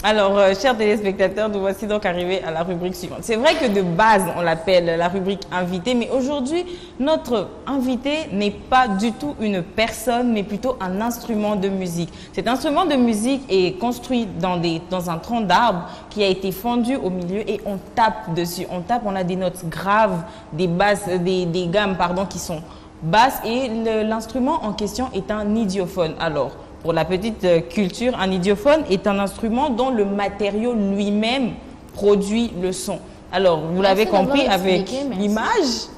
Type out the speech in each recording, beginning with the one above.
Alors, chers téléspectateurs, nous voici donc arrivés à la rubrique suivante. C'est vrai que de base, on l'appelle la rubrique invité, mais aujourd'hui, notre invité n'est pas du tout une personne, mais plutôt un instrument de musique. Cet instrument de musique est construit dans un tronc d'arbre qui a été fendu au milieu et on tape dessus. On a des notes graves, des basses, des gammes, pardon, qui sont basses et l'instrument en question est un idiophone. Alors, pour la petite culture, un idiophone est un instrument dont le matériau lui-même produit le son. Alors, vous l'avez compris avec l'image,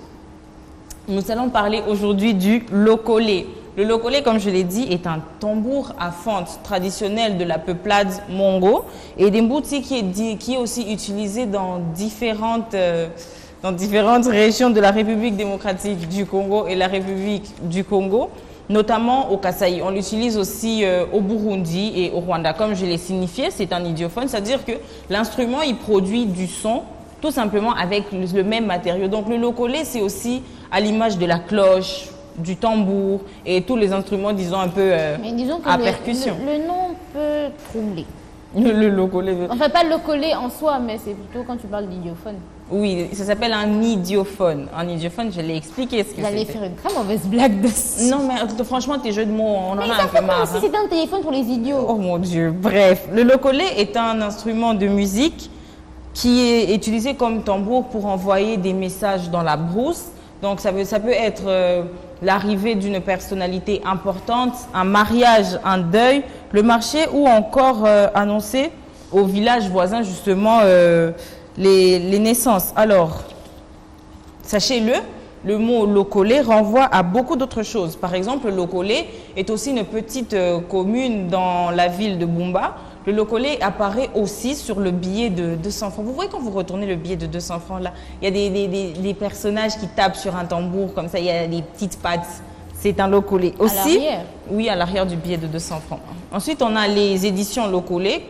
nous allons parler aujourd'hui du lokolé. Le lokolé, comme je l'ai dit, est un tambour à fente traditionnel de la peuplade mongo et d'Embouti qui est aussi utilisé dans différentes régions de la République démocratique du Congo et la République du Congo, notamment au Kasaï. On l'utilise aussi au Burundi et au Rwanda. Comme je l'ai signifié, c'est un idiophone, c'est-à-dire que l'instrument, il produit du son tout simplement avec le même matériau. Donc le lokolé, c'est aussi à l'image de la cloche, du tambour et tous les instruments, disons, un peu à percussion. Le nom peut troubler. Le lokolé. Enfin, pas le lokolé en soi, mais c'est plutôt quand tu parles d'idiophone. Oui, ça s'appelle un idiophone. Un idiophone, je l'ai expliqué ce que c'était. J'allais faire une très mauvaise blague dessus. Non, mais franchement, tes jeux de mots, on en a un peu marre. Si c'était un téléphone pour les idiots. Oh mon Dieu, bref. Le lokolé est un instrument de musique qui est utilisé comme tambour pour envoyer des messages dans la brousse. Donc, ça peut être l'arrivée d'une personnalité importante, un mariage, un deuil, le marché ou encore annoncer au village voisin justement les naissances. Alors, sachez-le, le mot lokolé renvoie à beaucoup d'autres choses. Par exemple, le lokolé est aussi une petite commune dans la ville de Bumba. Le lokolé apparaît aussi sur le billet de 200 francs. Vous voyez quand vous retournez le billet de 200 francs là, il y a des personnages qui tapent sur un tambour comme ça, il y a des petites pattes. C'est un lokolé. Aussi, oui, à l'arrière du billet de 200 francs. Ensuite, on a les éditions lokolé,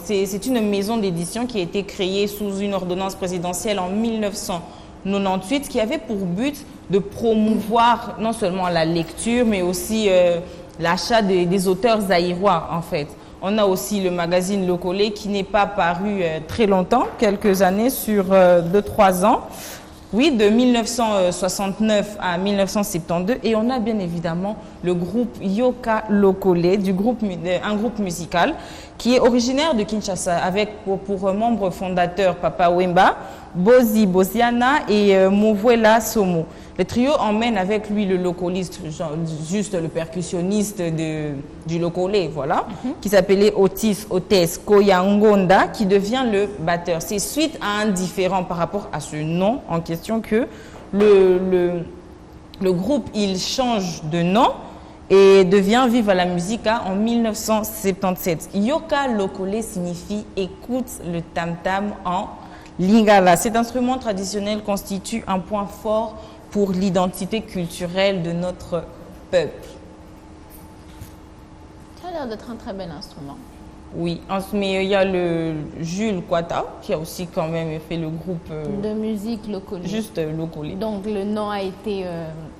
c'est une maison d'édition qui a été créée sous une ordonnance présidentielle en 1998, qui avait pour but de promouvoir non seulement la lecture, mais aussi l'achat des auteurs zaïrois, en fait. On a aussi le magazine Lokolé qui n'est pas paru très longtemps, quelques années, sur 2-3 ans. Oui, de 1969 à 1972. Et on a bien évidemment le groupe Yoka Lokolé, un groupe musical qui est originaire de Kinshasa avec pour membres fondateurs Papa Wemba, Bozi Boziana et Mouvuela Somo. Le trio emmène avec lui le lokoliste, juste le percussionniste du lokolé, voilà, qui s'appelait Otis Koyangonda, qui devient le batteur. C'est suite à un différend par rapport à ce nom en question que le groupe, il change de nom et devient Viva la Musica en 1977. Yoka Lokolé signifie « écoute le tam-tam » en lingala. Cet instrument traditionnel constitue un point fort pour l'identité culturelle de notre peuple. Ça a l'air d'être un très bel instrument. Oui, mais il y a le Jules Kwata qui a aussi quand même fait le groupe de musique lokolé. Juste lokolé. Donc le nom a été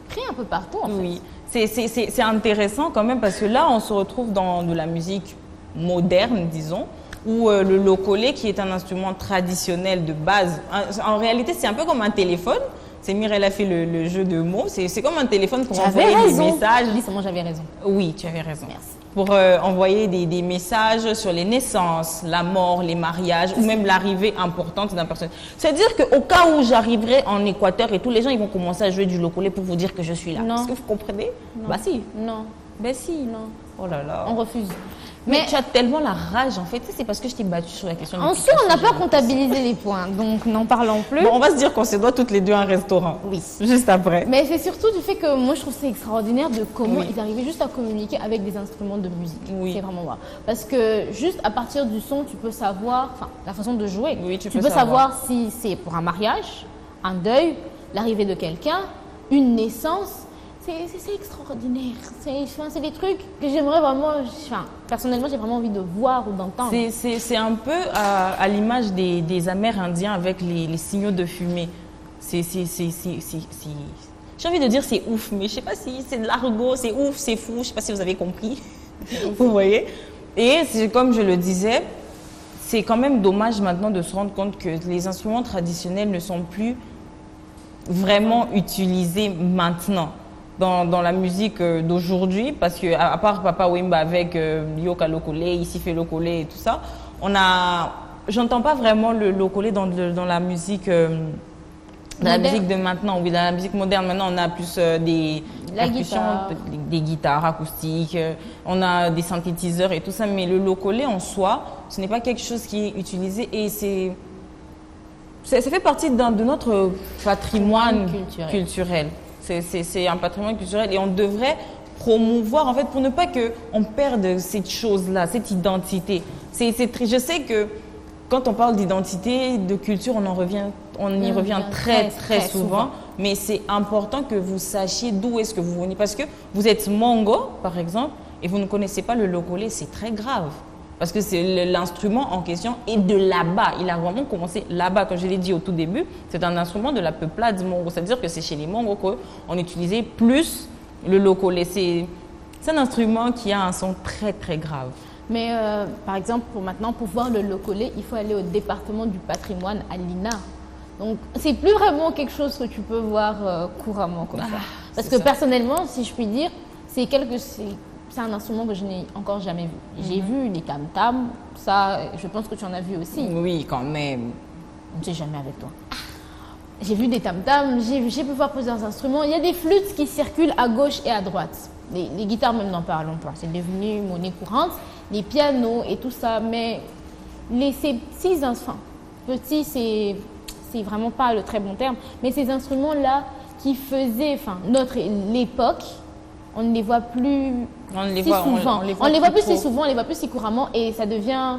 pris un peu partout en fait. Oui, c'est intéressant quand même parce que là on se retrouve dans de la musique moderne, disons, où le lokolé qui est un instrument traditionnel de base, en réalité c'est un peu comme un téléphone. C'est Mireille a fait le jeu de mots. C'est comme un téléphone pour envoyer des messages. Dis seulement j'avais raison. Oui, tu avais raison. Merci. Pour envoyer des messages sur les naissances, la mort, les mariages ou même l'arrivée importante d'un personnage. C'est-à-dire qu'au cas où j'arriverai en Équateur et tous les gens ils vont commencer à jouer du lokolé pour vous dire que je suis là. Non. Est-ce que vous comprenez? Non. Bah si. Non. Ben si. Non. Oh là là. On refuse. Mais tu as tellement la rage en fait, c'est parce que je t'ai battu sur la question. Ensuite, on n'a pas comptabilisé les points, donc n'en parlons plus. Bon, on va se dire qu'on se doit toutes les deux un restaurant. Oui. Juste après. Mais c'est surtout du fait que moi je trouve c'est extraordinaire de comment ils arrivaient juste à communiquer avec des instruments de musique. Oui. C'est vraiment moi. Parce que juste à partir du son, tu peux savoir, enfin la façon de jouer. Oui, tu peux savoir si c'est pour un mariage, un deuil, l'arrivée de quelqu'un, une naissance. C'est extraordinaire. C'est des trucs que j'aimerais vraiment. Personnellement, j'ai vraiment envie de voir ou d'entendre. C'est un peu à l'image des Amérindiens avec les signaux de fumée. J'ai envie de dire c'est ouf, mais je sais pas si c'est de l'argot, c'est ouf, c'est fou. Je sais pas si vous avez compris. Vous voyez. Et comme je le disais, c'est quand même dommage maintenant de se rendre compte que les instruments traditionnels ne sont plus vraiment utilisés maintenant dans la musique d'aujourd'hui, parce que à part Papa Wemba avec Yoka Lokole, Ici fait Lokole et tout ça, j'entends pas vraiment le Lokole dans la musique. Dans la musique de maintenant, oui, dans la musique moderne, maintenant, on a plus des percussions, des guitares acoustiques, on a des synthétiseurs et tout ça, mais le lokole en soi, ce n'est pas quelque chose qui est utilisé et ça fait partie de notre patrimoine culturel. C'est un patrimoine culturel et on devrait promouvoir, en fait, pour ne pas qu'on perde cette chose-là, cette identité. Je sais que quand on parle d'identité, de culture, on y revient très souvent. Mais c'est important que vous sachiez d'où est-ce que vous venez. Parce que vous êtes Mongo, par exemple, et vous ne connaissez pas le lokole, c'est très grave. Parce que c'est l'instrument en question est de là-bas. Il a vraiment commencé là-bas, comme je l'ai dit au tout début. C'est un instrument de la peuplade Mongo. C'est-à-dire que c'est chez les Mongo qu'on utilisait plus le lokole. C'est un instrument qui a un son très grave. Mais par exemple, pour voir le lokole, il faut aller au département du patrimoine à l'INA. Donc, c'est plus vraiment quelque chose que tu peux voir couramment comme ça. Parce que personnellement, si je puis dire, c'est un instrument que je n'ai encore jamais vu. J'ai vu les tam-tams, ça, je pense que tu en as vu aussi. Oui, quand même. Je ne sais jamais avec toi. J'ai vu des tam-tams, j'ai pu voir plusieurs instruments. Il y a des flûtes qui circulent à gauche et à droite. Les guitares, même, n'en parlons pas. C'est devenu monnaie courante. Les pianos et tout ça. Mais ces petits instruments, petits, c'est vraiment pas le très bon terme, mais ces instruments-là qui faisaient, l'époque, on ne les voit plus si souvent. On les voit plus si souvent, on les voit plus si couramment et ça devient.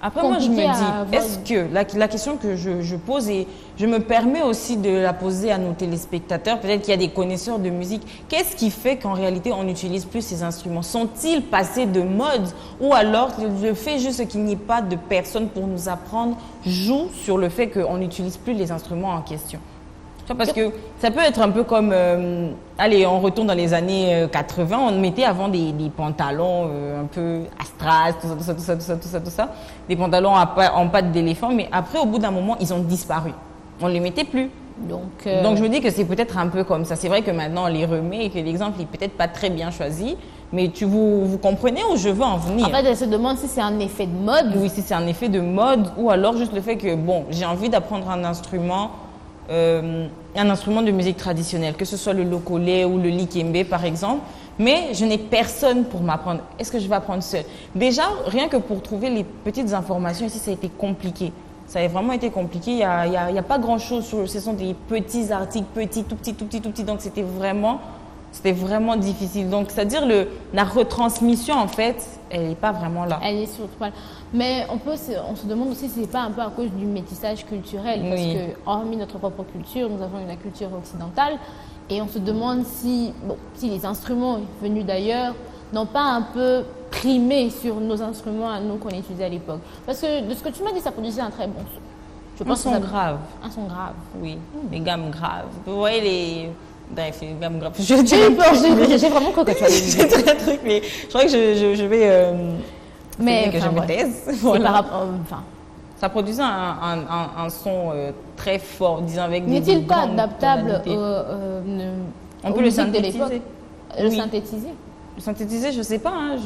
Après, moi, je me dis, est-ce que la question que je pose, et je me permets aussi de la poser à nos téléspectateurs, peut-être qu'il y a des connaisseurs de musique, qu'est-ce qui fait qu'en réalité, on n'utilise plus ces instruments? Sont-ils passés de mode? Ou alors, le fait juste qu'il n'y ait pas de personnes pour nous apprendre joue sur le fait qu'on n'utilise plus les instruments en question? Parce que ça peut être un peu comme, allez, on retourne dans les années 80, on mettait avant des pantalons un peu astras, tout ça, des pantalons en pattes d'éléphant, mais après, au bout d'un moment, ils ont disparu. On ne les mettait plus. Donc je me dis que c'est peut-être un peu comme ça. C'est vrai que maintenant, on les remet et que l'exemple n'est peut-être pas très bien choisi, mais vous comprenez où je veux en venir. En fait, elle se demande si c'est un effet de mode. Oui, si c'est un effet de mode ou alors juste le fait que, bon, j'ai envie d'apprendre un instrument de musique traditionnelle, que ce soit le lokole ou le likembe par exemple, mais je n'ai personne pour m'apprendre. Est-ce que je vais apprendre seule? Déjà, rien que pour trouver les petites informations ici, ça a été compliqué. Ça a vraiment été compliqué. Il y a pas grand-chose. Ce sont des petits articles, tout petits. Donc, c'était vraiment difficile. Donc, c'est-à-dire la retransmission, en fait, elle n'est pas vraiment là. Elle est surtout pas là. Mais on se demande aussi si ce n'est pas un peu à cause du métissage culturel. Parce que, hormis notre propre culture, nous avons la culture occidentale. Et on se demande si les instruments venus d'ailleurs n'ont pas un peu primé sur nos instruments à nous qu'on utilisait à l'époque. Parce que de ce que tu m'as dit, ça produisait un très bon son. Je pense un son grave. Un son grave. Oui, des gammes graves. Vous voyez les... Bref, les gammes graves. J'ai vraiment cru que tu allais dire. C'est un truc, mais je crois que je vais... mais que je me taise. Voilà. Ça produisait un son très fort, disons avec des... N'est-il pas adaptable on peut le synthétiser. Le synthétiser. Le synthétiser, je ne sais pas. Hein,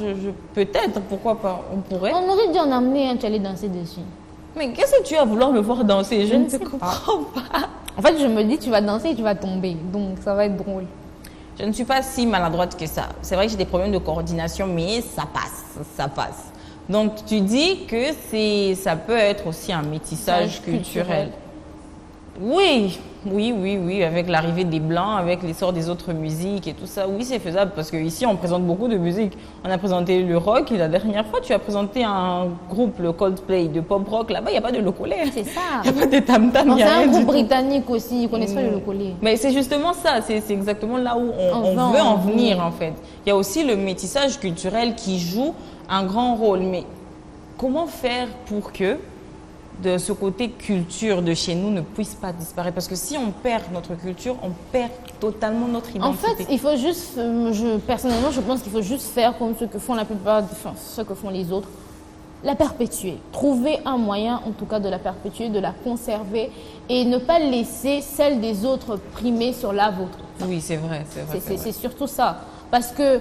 peut-être, pourquoi pas, on pourrait. On aurait dû en amener un, tu allais danser dessus. Mais qu'est-ce que tu vas vouloir me voir danser? Je ne te comprends pas. En fait, je me dis, tu vas danser et tu vas tomber. Donc, ça va être drôle. Je ne suis pas si maladroite que ça. C'est vrai que j'ai des problèmes de coordination, mais ça passe. Donc, tu dis que ça peut être aussi un métissage culturel. Oui, avec l'arrivée des Blancs, avec l'essor des autres musiques et tout ça. Oui, c'est faisable parce qu'ici, on présente beaucoup de musique. On a présenté le rock et la dernière fois, tu as présenté un groupe, le Coldplay, de pop rock. Là-bas, il n'y a pas de lokole. C'est ça. Il n'y a pas de tam-tam. C'est un groupe britannique aussi, ils ne connaissent pas le lokole. Mais c'est justement ça, c'est exactement là où on veut en venir en fait. Il y a aussi le métissage culturel qui joue un grand rôle. Mais comment faire pour que de ce côté culture de chez nous ne puisse pas disparaître? Parce que si on perd notre culture, on perd totalement notre identité. En fait, il faut juste, personnellement, je pense qu'il faut juste faire comme ce que font la plupart, ce que font les autres. la perpétuer. Trouver un moyen, en tout cas, de la perpétuer, de la conserver et ne pas laisser celle des autres primer sur la vôtre. Oui, c'est vrai, c'est vrai. C'est surtout ça. Parce que,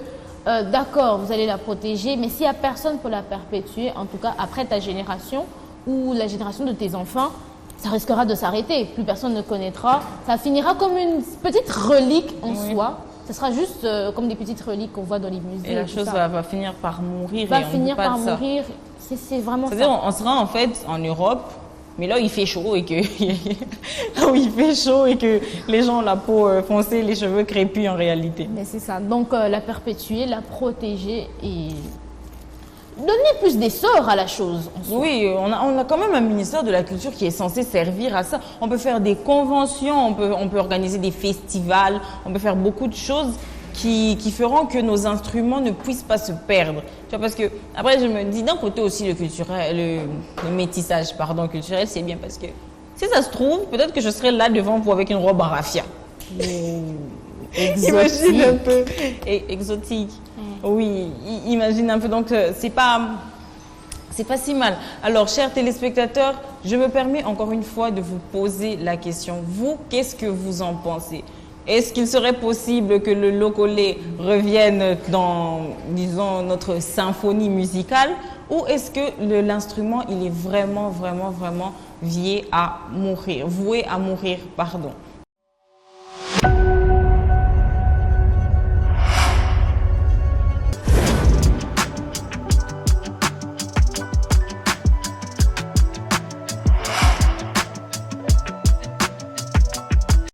d'accord, vous allez la protéger, mais s'il n'y a personne pour la perpétuer, en tout cas, après ta génération ou la génération de tes enfants, ça risquera de s'arrêter. Plus personne ne connaîtra. Ça finira comme une petite relique en soi. Ce sera juste comme des petites reliques qu'on voit dans les musées. Et la chose va finir par mourir. Va finir par mourir. C'est vraiment ça. C'est-à-dire, on sera en fait en Europe, mais là où il fait chaud et que là où il fait chaud et que les gens ont la peau foncée, les cheveux crépus en réalité. Mais c'est ça. Donc la perpétuer, la protéger et donner plus d'essor à la chose. Oui, on a quand même un ministère de la Culture qui est censé servir à ça. On peut faire des conventions, on peut organiser des festivals, on peut faire beaucoup de choses qui feront que nos instruments ne puissent pas se perdre. Tu vois, parce que après je me dis d'un côté aussi le métissage culturel, c'est bien parce que si ça se trouve, peut-être que je serai là devant vous avec une robe à raffia. Imagine un peu. Exotique. Oui, imagine un peu. Donc, c'est pas si mal. Alors, chers téléspectateurs, je me permets encore une fois de vous poser la question. Vous, qu'est-ce que vous en pensez? Est-ce qu'il serait possible que le locole revienne dans, disons, notre symphonie musicale? Ou est-ce que l'instrument, il est vraiment voué à mourir, pardon?